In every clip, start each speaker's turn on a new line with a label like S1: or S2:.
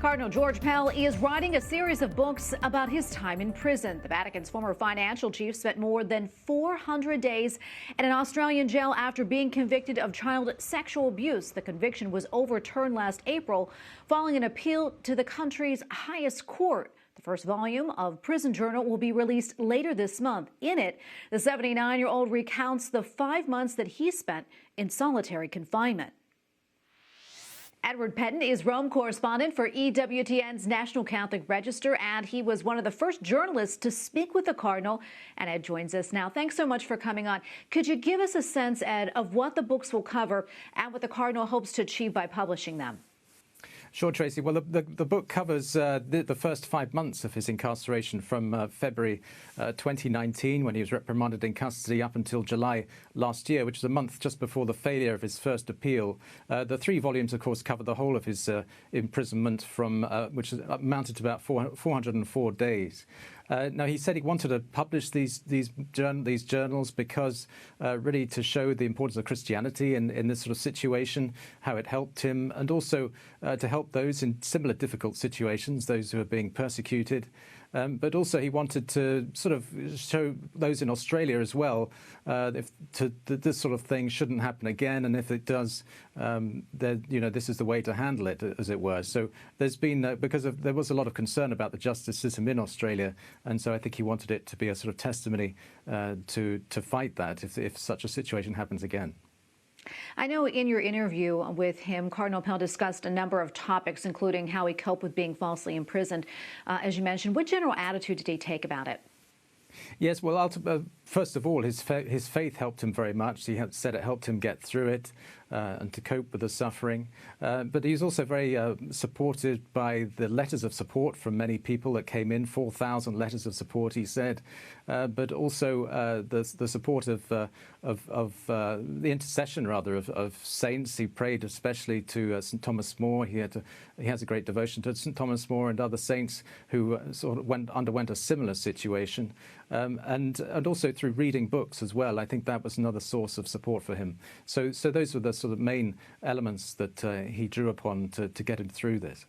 S1: Cardinal George Pell is writing a series of books about his time in prison. The Vatican's former financial chief spent more than 400 days in an Australian jail after being convicted of child sexual abuse. The conviction was overturned last April following an appeal to the country's highest court. The first volume of Prison Journal will be released later this month. In it, the 79-year-old recounts the 5 months that he spent in solitary confinement. Edward Pentin is Rome correspondent for EWTN's National Catholic Register, and he was one of the first journalists to speak with the Cardinal. And Ed joins us now. Thanks so much for coming on. Could you give us a sense, Ed, of what the books will cover and what the Cardinal hopes to achieve by publishing them?
S2: Sure, Tracy. Well, the book covers the first 5 months of his incarceration from February 2019, when he was reprimanded in custody, up until July last year, which was a month just before the failure of his first appeal. The 3 volumes, of course, cover the whole of his imprisonment, which amounted to about 404 days. Now, he said he wanted to publish these journals because really to show the importance of Christianity in this sort of situation, how it helped him, and also to help those in similar difficult situations, those who are being persecuted. But also he wanted to sort of show those in Australia as well that this sort of thing shouldn't happen again, and if it does, this is the way to handle it, as it were. So there's been there was a lot of concern about the justice system in Australia, and so I think he wanted it to be a sort of testimony to fight that if such a situation happens again.
S1: I know in your interview with him, Cardinal Pell discussed a number of topics, including how he coped with being falsely imprisoned. As you mentioned, what general attitude did he take about it?
S2: Yes, well, first of all, his faith helped him very much. He said it helped him get through it and to cope with the suffering. But he's also very supported by the letters of support from many people that came in, 4,000 letters of support, he said. But also the support of the intercession, rather, of saints. He prayed especially to St. Thomas More. He has a great devotion to St. Thomas More and other saints who sort of underwent a similar situation. And also through reading books as well. I think that was another source of support for him. So those were the sort of main elements that he drew upon to get him through this.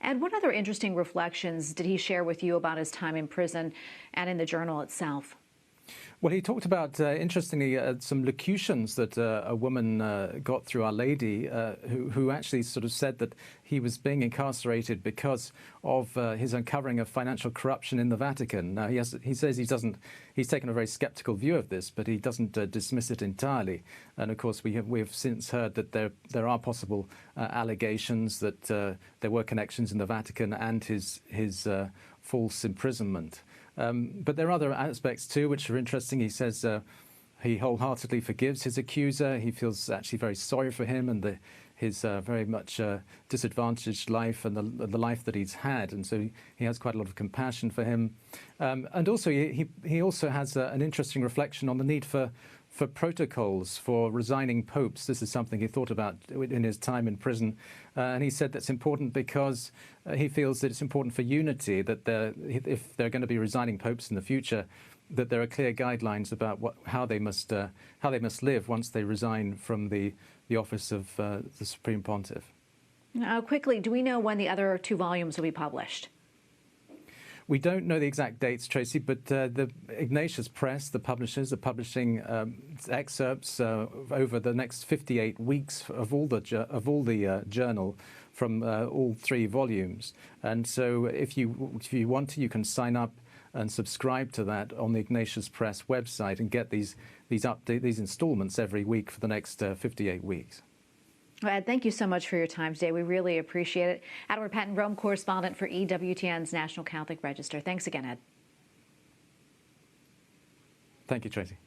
S1: And what other interesting reflections did he share with you about his time in prison and in the journal itself?
S2: Well, he talked about, interestingly, some locutions that a woman got through Our Lady, who actually sort of said that he was being incarcerated because of his uncovering of financial corruption in the Vatican. Now, he says he's taken a very skeptical view of this, but he doesn't dismiss it entirely. And of course, we have since heard that there are possible allegations that there were connections in the Vatican and his false imprisonment. But there are other aspects too which are interesting. He says he wholeheartedly forgives his accuser. He feels actually very sorry for him and his very much disadvantaged life and the life that he's had, and so he has quite a lot of compassion for him. And also he also has an interesting reflection on the need for protocols for resigning popes. This is something he thought about in his time in prison, and he said that's important because he feels that it's important for unity, that if they're going to be resigning popes in the future, that there are clear guidelines about how they must live once they resign from the office of the Supreme Pontiff.
S1: Quickly, do we know when the other 2 volumes will be published?
S2: We don't know the exact dates, Tracy, but the Ignatius Press, the publishers, are publishing excerpts over the next 58 weeks of all the journal from all 3 volumes. And so, if you want to, you can sign up and subscribe to that on the Ignatius Press website and get these installments every week for the next 58 weeks.
S1: Well, Ed, thank you so much for your time today. We really appreciate it. Edward Pentin, Rome correspondent for EWTN's National Catholic Register. Thanks again, Ed.
S2: Thank you, Tracy.